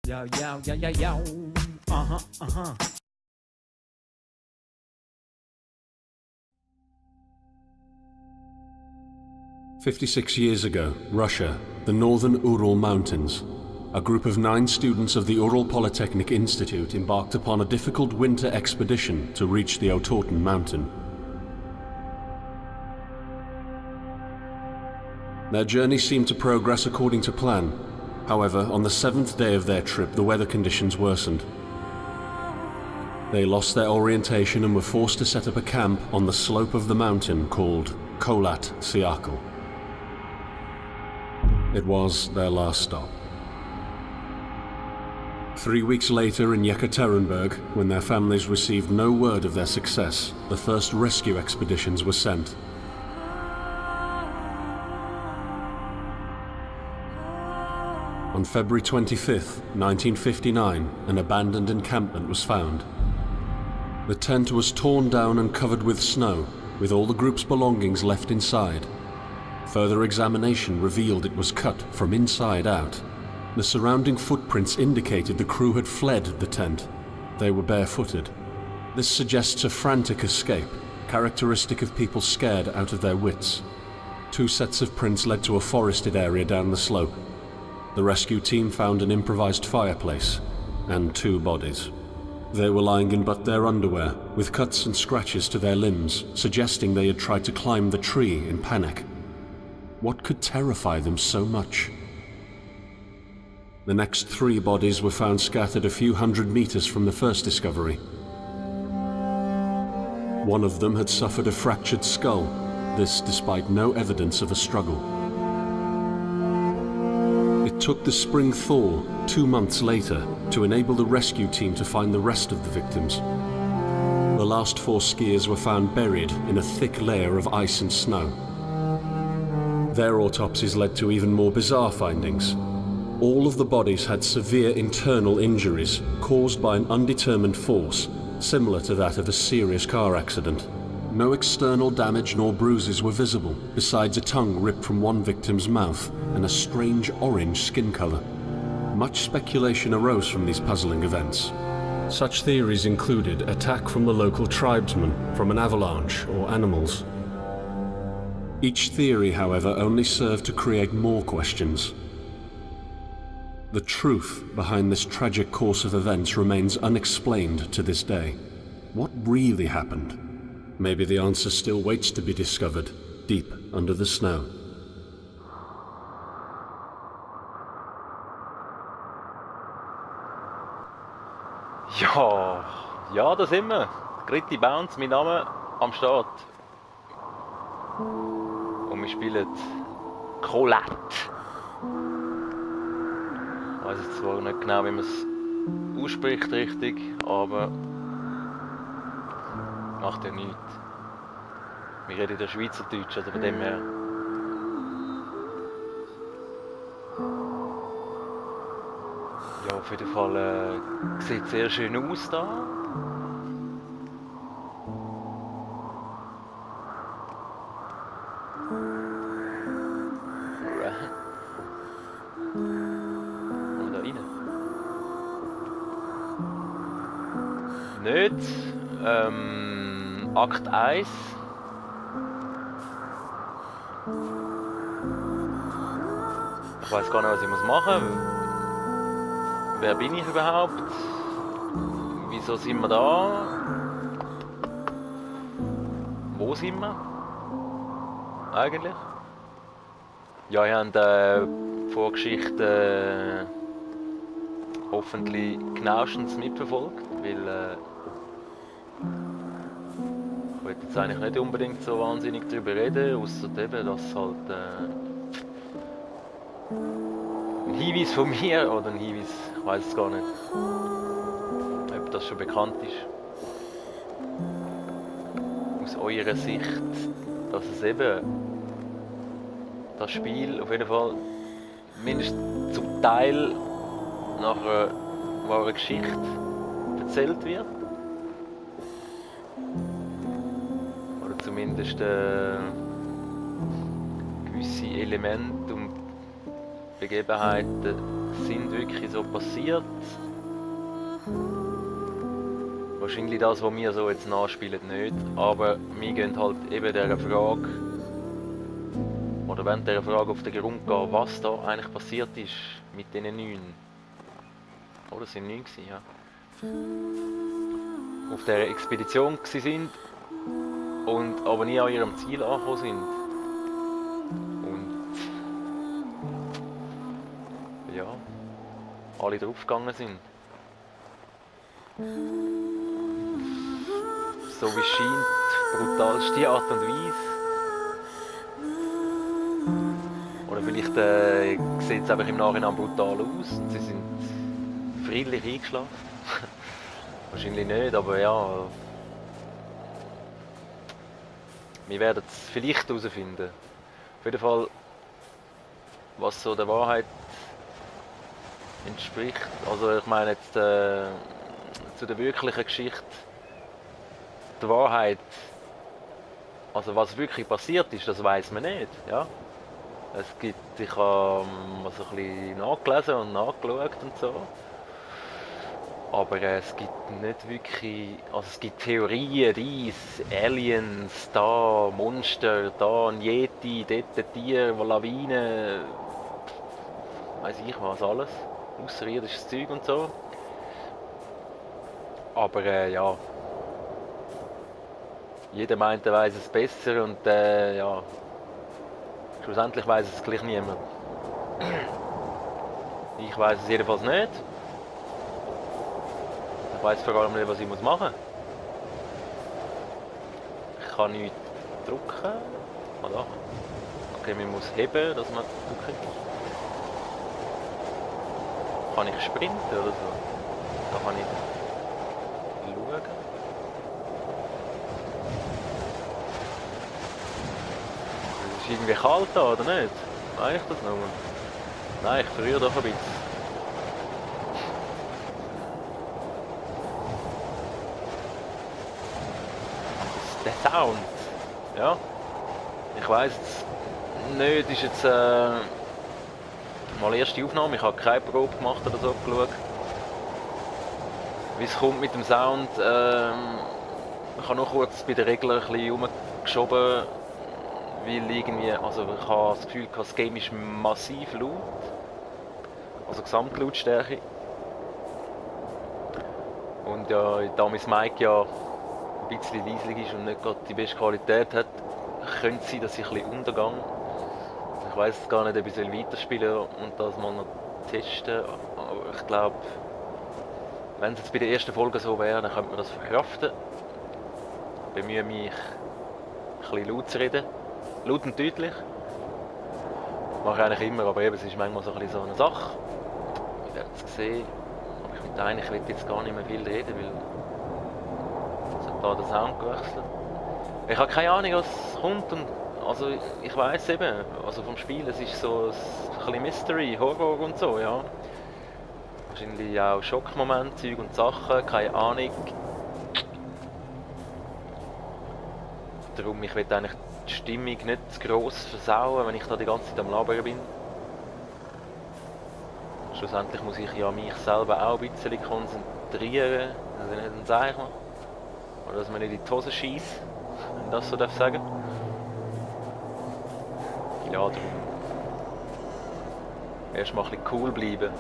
Yo, yo, yo, yo, yo. Uh-huh, uh-huh. "56 years ago, Russia, the northern Ural Mountains. A group of 9 students of the Ural Polytechnic Institute embarked upon a difficult winter expedition to reach the Otorten mountain. Their journey seemed to progress according to plan. However, on the 7th day of their trip, the weather conditions worsened. They lost their orientation and were forced to set up a camp on the slope of the mountain called Kholat Syakhl. It was their last stop. 3 weeks later in Yekaterinburg, when their families received no word of their success, the first rescue expeditions were sent. On February 25th, 1959, an abandoned encampment was found. The tent was torn down and covered with snow, with all the group's belongings left inside. Further examination revealed it was cut from inside out. The surrounding footprints indicated the crew had fled the tent. They were barefooted. This suggests a frantic escape, characteristic of people scared out of their wits. 2 sets of prints led to a forested area down the slope. The rescue team found an improvised fireplace and 2 bodies. They were lying in but their underwear, with cuts and scratches to their limbs, suggesting they had tried to climb the tree in panic. What could terrify them so much? The next 3 bodies were found scattered a few hundred meters from the first discovery. One of them had suffered a fractured skull, this despite no evidence of a struggle. It took the spring thaw 2 months later to enable the rescue team to find the rest of the victims. The last 4 skiers were found buried in a thick layer of ice and snow. Their autopsies led to even more bizarre findings. All of the bodies had severe internal injuries caused by an undetermined force, similar to that of a serious car accident. No external damage nor bruises were visible, besides a tongue ripped from one victim's mouth and a strange orange skin color. Much speculation arose from these puzzling events. Such theories included attack from the local tribesmen, from an avalanche, or animals. Each theory, however, only served to create more questions. The truth behind this tragic course of events remains unexplained to this day. What really happened? Maybe the answer still waits to be discovered, deep under the snow. Ja, da sind wir. Gritty Bounce, mein Name, am Start. Und wir spielen Kholat. Ich weiß jetzt zwar nicht genau, wie man es ausspricht richtig, aber macht ja nichts. Wir reden ja Schweizerdeutsch, also von dem her. Ja, auf jeden Fall sieht sehr schön aus da. Und da rein. Nicht. Akt 1. Ich weiß gar nicht, was ich machen muss. Wer bin ich überhaupt? Wieso sind wir da? Wo sind wir? Eigentlich? Ja, ihr habt die Vorgeschichte hoffentlich genauestens mitverfolgt, weil ich wollte jetzt eigentlich nicht unbedingt so wahnsinnig darüber reden, außer eben, dass halt ein Hinweis von mir, oder ein Hinweis, ich weiß es gar nicht, ob das schon bekannt ist, aus eurer Sicht, dass es eben das Spiel auf jeden Fall mindestens zum Teil nach einer wahren Geschichte erzählt wird. Oder zumindest gewisse Elemente und Begebenheiten sind wirklich so passiert. Wahrscheinlich das, was wir so jetzt nachspielen, nicht. Aber wir gehen halt eben dieser Frage, oder wenn dieser Frage auf den Grund gehen, was da eigentlich passiert ist mit diesen 9. Oder es sind 9 gewesen, ja. Auf dieser Expedition sind und aber nie an ihrem Ziel angekommen sind. Und ja, alle draufgegangen sind. So wie es scheint, brutalste Art und Weise. Oder vielleicht sieht es einfach im Nachhinein brutal aus und sie sind friedlich eingeschlafen. Wahrscheinlich nicht, aber ja. Wir werden es vielleicht herausfinden. Auf jeden Fall, was so der Wahrheit entspricht. Also ich meine jetzt zu der wirklichen Geschichte. Die Wahrheit, also was wirklich passiert ist, das weiß man nicht. Ja? Ich habe so ein bisschen nachgelesen und nachgeschaut und so. Aber es gibt nicht wirklich, also es gibt Theorien, dies, Aliens, da Monster, da ein Yeti, dort ein Tier, Lawinen, weiss ich was alles, außerirdisches Zeug und so. Aber ja, jeder meint, er weiss es besser und ja, schlussendlich weiss es gleich niemand. Ich weiss es jedenfalls nicht. Ich weiss vor allem nicht, was ich machen muss. Ich kann nichts drücken. Ah, doch. Okay, man muss heben, dass man drücken kann. Kann ich sprinten oder so? Da kann ich schauen. Es ist irgendwie kalt da, oder nicht? Weiß ich das nur? Nein, ich friere doch ein bisschen. Der Sound, ja, ich weiss jetzt nicht, ist jetzt mal erste Aufnahme, ich habe keine Probe gemacht oder so geschaut, wie es kommt mit dem Sound. Ich habe noch kurz bei den Reglern ein bisschen rumgeschoben, weil irgendwie, also ich habe das Gefühl, das Game ist massiv laut, also Gesamtlautstärke. Und ja, da mein Mic ja ein bisschen leislich ist und nicht gerade die beste Qualität hat, könnte es sein, dass ich ein bisschen untergehe. Ich weiss gar nicht, ob ich weiterspielen soll und das mal noch testen, aber ich glaube, wenn es jetzt bei der ersten Folge so wäre, dann könnte man das verkraften. Ich bemühe mich, ein bisschen laut zu reden, laut und deutlich. Das mache ich eigentlich immer, aber eben, es ist manchmal so eine Sache. Wir werden es sehen, aber ich will eigentlich jetzt gar nicht mehr viel reden, weil da der Sound gewechselt. Ich habe keine Ahnung, was kommt und also ich weiß eben, also vom Spiel, es ist so ein bisschen Mystery, Horror und so, ja. Wahrscheinlich auch Schockmomente, Zeug und Sachen, keine Ahnung. Darum, ich will eigentlich die Stimmung nicht zu gross versauen, wenn ich da die ganze Zeit am Labern bin. Schlussendlich muss ich ja mich selber auch ein bisschen konzentrieren, also nicht ein Zeichen machen. Oder dass man nicht in die Hose schießt, wenn ich das so sagen darf. Ja, darum. Erst mal ein bisschen cool bleiben.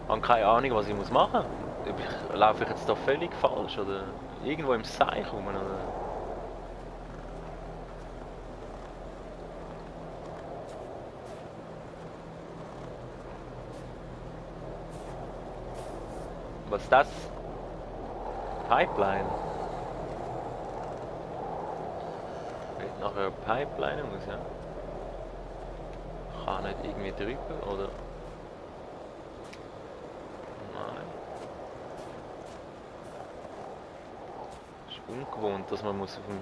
Ich habe keine Ahnung, was ich machen muss. Laufe ich jetzt da völlig falsch oder irgendwo im Seich rum? Oder? Was ist das? Pipeline? Geht nach einer Pipeline muss, ja? Kann nicht irgendwie drüber oder? Ungewohnt, dass man muss auf dem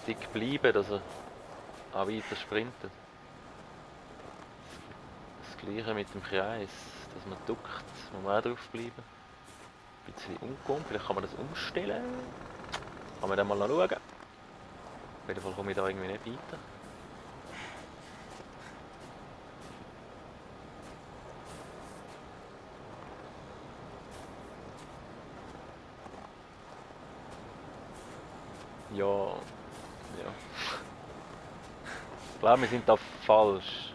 Stick bleiben, dass er auch weiter sprinten. Das gleiche mit dem Kreis, dass man duckt, muss man auch drauf bleiben. Ein bisschen ungewohnt, vielleicht kann man das umstellen. Kann man dann mal schauen. Auf jeden Fall komme ich da irgendwie nicht weiter. Ja, ja. Ich glaube, wir sind da falsch.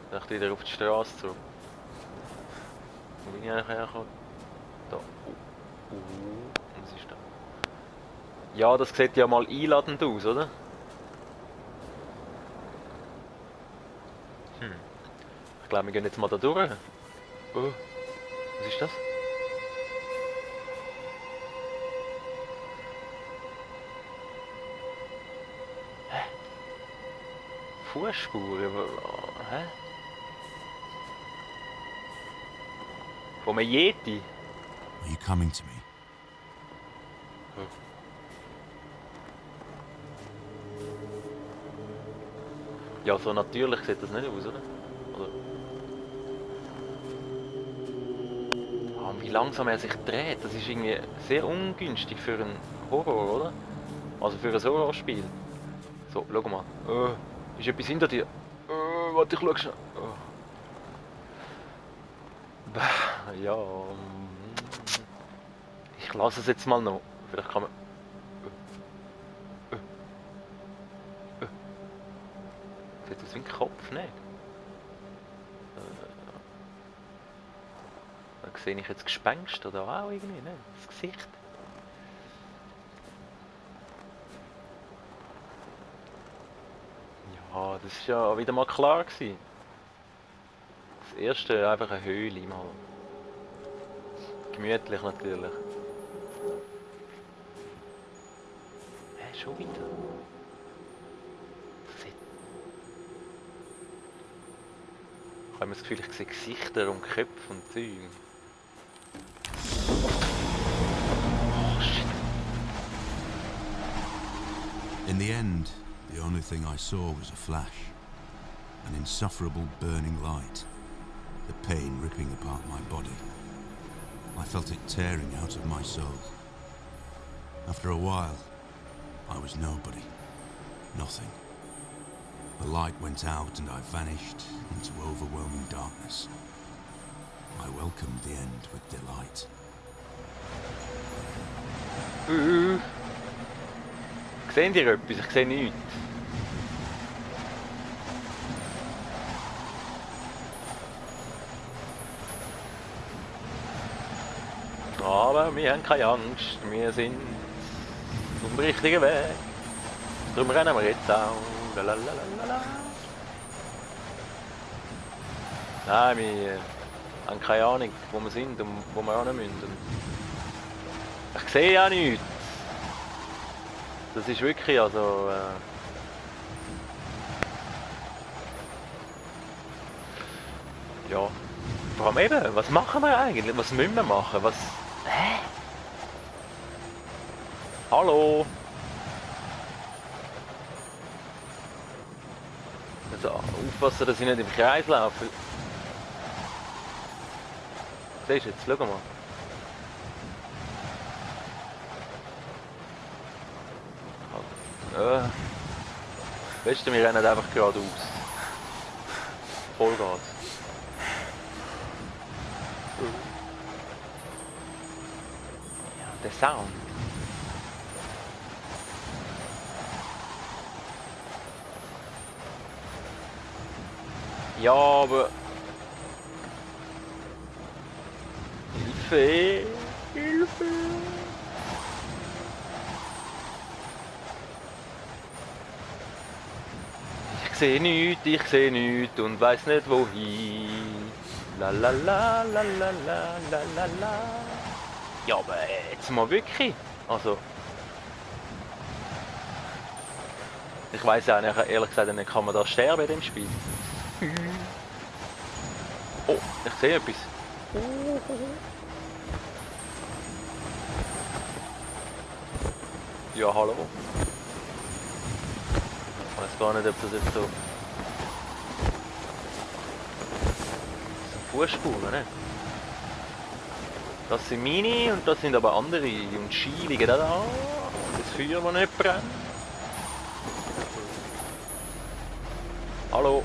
Ich dachte wieder auf die Straße zurück. Wo bin ich eigentlich hergekommen? Da. Was ist da? Ja, das sieht ja mal einladend aus, oder? Ich glaube, wir gehen jetzt mal da durch. Oh, was ist das? Hä? Fußspuren? Hä? Von einem Yeti? Are you coming to me? Ja, so natürlich sieht das nicht aus, oder? Wie langsam er sich dreht, das ist irgendwie sehr ungünstig für einen Horror, oder? Also für ein Horrorspiel. So, schau mal. Ist etwas hinter dir? Warte, ich schau schnell. Ja. Ich lasse es jetzt mal noch. Vielleicht kann man. Sieht das wie ein Kopf, nicht? Da sehe ich jetzt Gespenster da auch irgendwie, ne? Das Gesicht. Ja, das ist ja wieder mal klar gewesen. Das erste einfach eine Höhle mal. Gemütlich natürlich. Hä, schon wieder? Ich habe das Gefühl, ich sehe Gesichter und Köpfe und Zeug. Oh shit. In the end, the only thing I saw was a flash. An insufferable burning light. The pain ripping apart my body. I felt it tearing out of my soul. After a while, I was nobody. Nothing. The light went out and I vanished into overwhelming darkness. I welcomed the end with delight. Seht ihr etwas? Ich sehe nichts. Aber wir haben keine Angst, wir sind auf dem richtigen Weg. Darum rennen wir jetzt auch. Lalalala. Nein, wir haben keine Ahnung, wo wir sind und wo wir hin müssen. Ich sehe ja nichts. Das ist wirklich, also... ja. Vor allem eben, was machen wir eigentlich? Was müssen wir machen? Was... Hä? Hallo? Also aufpassen, dass ich nicht im Kreis laufe. Siehst du jetzt? Schau mal. Weißt du, wir rennen einfach geradeaus. Vollgas. Ja, der Sound. Ja, aber... Hilfe! Hilfe! Ich sehe nichts und weiß nicht wohin. La la la la la la la la la. Ja, aber jetzt mal wirklich. Also... Ich weiß ja nicht, ehrlich gesagt nicht, kann man da sterben in dem Spiel? Oh, ich sehe etwas. Ja, hallo. Ich weiß gar nicht, ob das jetzt so... Das sind Fußspuren, ne? Das sind meine und das sind aber andere. Und Ski liegen da. Das Feuer, das nicht brennt. Hallo.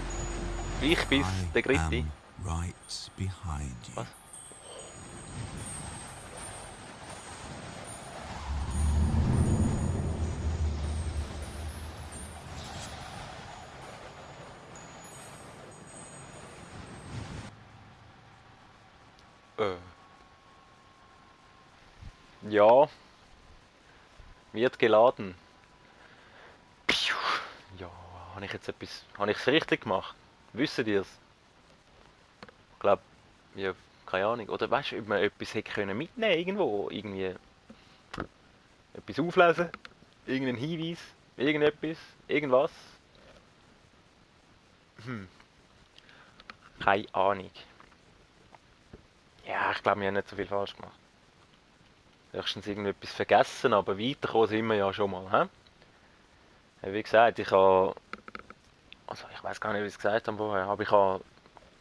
Ich bin's, der Gritti. Right behind you. Was? Ja. Wird geladen. Piu. Ja, habe ich jetzt etwas... Habe ich es richtig gemacht? Wissen ihr es? Ich glaube, ja, keine Ahnung. Oder weißt du, ob man etwas hätte können mitnehmen irgendwo? Irgendwie... Etwas auflesen? Irgendeinen Hinweis? Irgendetwas? Irgendwas? Keine Ahnung. Ja, ich glaube, wir haben nicht so viel falsch gemacht. Höchstens irgendetwas vergessen, aber weiterkommen sind wir ja schon mal. He? Wie gesagt, ich habe... Also ich weiß gar nicht, wie ich es gesagt habe vorher, aber ich habe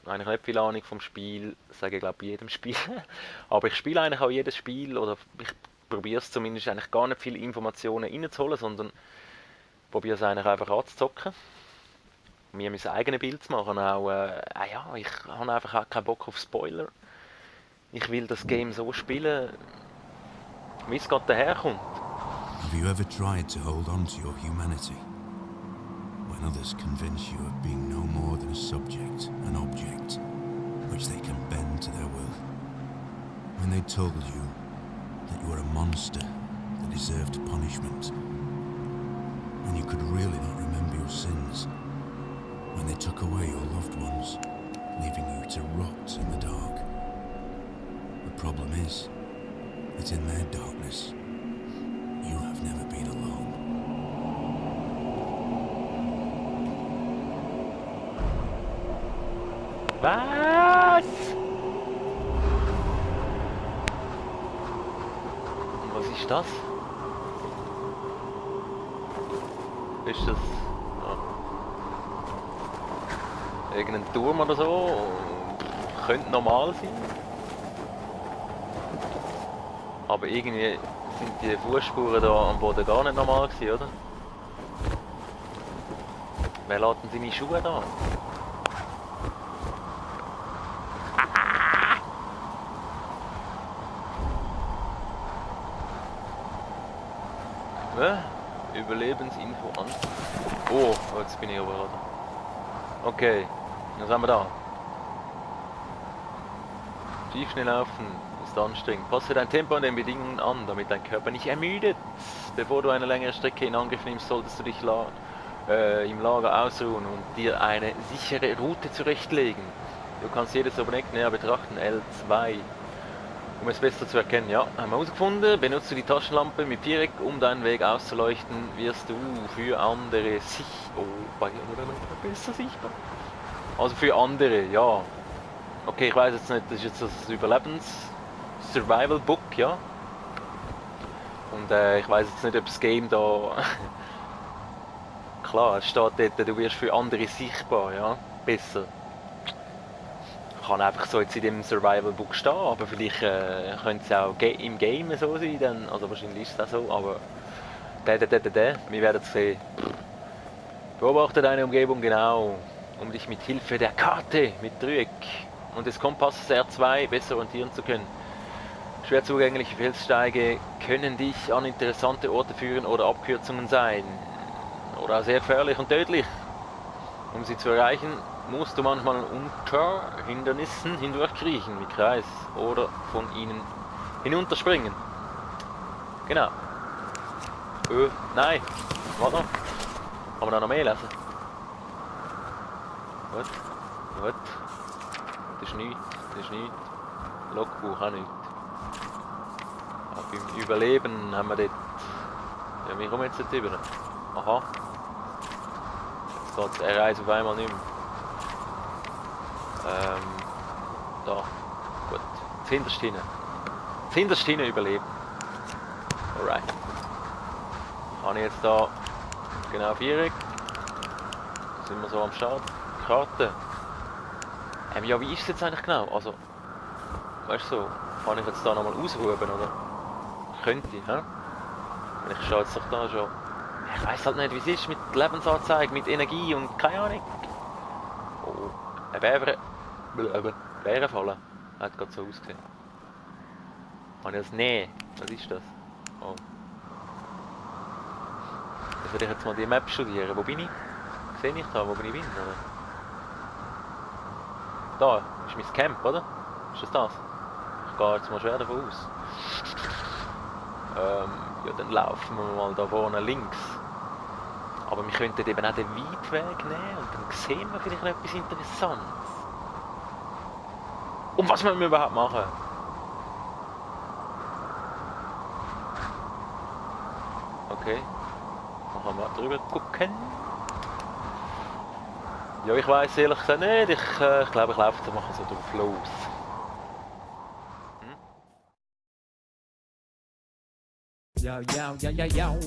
eigentlich nicht viel Ahnung vom Spiel, sage ich glaube bei jedem Spiel. Aber ich spiele eigentlich auch jedes Spiel, oder ich probiere es zumindest eigentlich gar nicht viele Informationen reinzuholen, sondern probiere es eigentlich einfach anzuzocken. Mir mein eigenes Bild zu machen. Auch, ja, ich habe einfach auch keinen Bock auf Spoiler. Ich will das Game so spielen, wie es gerade daherkommt. Have you ever tried to hold on to your humanity? When others convince you of being no more than a subject, an object, which they can bend to their will. When they told you that you were a monster that deserved punishment. When you could really not remember your sins. When they took away your loved ones, leaving you to rot in the dark. The problem is that in their darkness, you have never been alone. Was? Und was ist das? Ist das... Ja. Irgendein Turm oder so? Könnte normal sein. Aber irgendwie sind die Fußspuren da am Boden gar nicht normal gewesen, oder? Wer lässt denn seine Schuhe da? Überlebensinfo an. Oh, jetzt bin ich überladen. Okay, was haben wir da? Tief schnell laufen ist anstrengend. Passe dein Tempo an den Bedingungen an, damit dein Körper nicht ermüdet. Bevor du eine längere Strecke in Angriff nimmst, solltest du dich im Lager ausruhen und dir eine sichere Route zurechtlegen. Du kannst jedes Objekt näher betrachten, L2. Um es besser zu erkennen, ja, haben wir herausgefunden. Benutzt du die Taschenlampe mit Viereck, um deinen Weg auszuleuchten, wirst du für andere besser sichtbar. Also für andere, ja. Okay, ich weiß jetzt nicht, das ist jetzt das Überlebens-Survival-Book, ja. Und ich weiß jetzt nicht, ob das Game da... Klar, es steht dort, du wirst für andere sichtbar, ja. Besser. Kann einfach so jetzt in dem Survival-Book stehen, aber vielleicht könnte es auch im Game so sein, dann, also wahrscheinlich ist es auch so, aber wir werden es sehen. Beobachte deine Umgebung genau, um dich mit Hilfe der Karte, mit Dreieck und des Kompasses R2 besser orientieren zu können. Schwer zugängliche Felssteige können dich an interessante Orte führen oder Abkürzungen sein, oder auch sehr gefährlich und tödlich. Um sie zu erreichen, musst du manchmal unter Hindernissen hindurchkriechen mit Kreis oder von ihnen hinunterspringen. Genau. Nein. Warte noch. Kann man da noch mehr lesen? Gut. Gut. Das ist nichts. Das ist nichts. Logbuch auch nichts. Aber beim Überleben haben wir dort... Ja, wie kommen wir jetzt dort rüber? Aha. Jetzt geht das R1 auf einmal nicht mehr. Da. Gut. Hinterst hinten. Hinterst hinten überleben. Alright. Habe ich jetzt da genau 4. Sind wir so am Start. Karte. Ja, wie ist es jetzt eigentlich genau? Also, weißt du so, kann ich jetzt da nochmal ausruhen, oder? Könnte ich, hä? Ich schaue jetzt doch da schon. Ich weiß halt nicht, wie es ist mit Lebensanzeige, mit Energie und keine Ahnung. Oh, ein Bärenfalle. Hat gerade so ausgesehen. Habe ich das? Nee. Was ist das? Oh. Jetzt werde ich jetzt mal die Map studieren. Wo bin ich? Sehe ich da, wo bin ich bin, oder? Da ist mein Camp, oder? Ist das das? Ich gehe jetzt mal schwer davon aus. Ja, dann laufen wir mal da vorne links. Aber wir könnten eben auch den Weitweg nehmen und dann sehen wir vielleicht noch etwas Interessantes. Und was müssen wir überhaupt machen? Okay. Machen wir mal drüber gucken. Ja, ich weiß ehrlich gesagt nicht. Ich glaube, ich laufe jetzt mal so drauf los. Yo, yo, yo, yo, yo.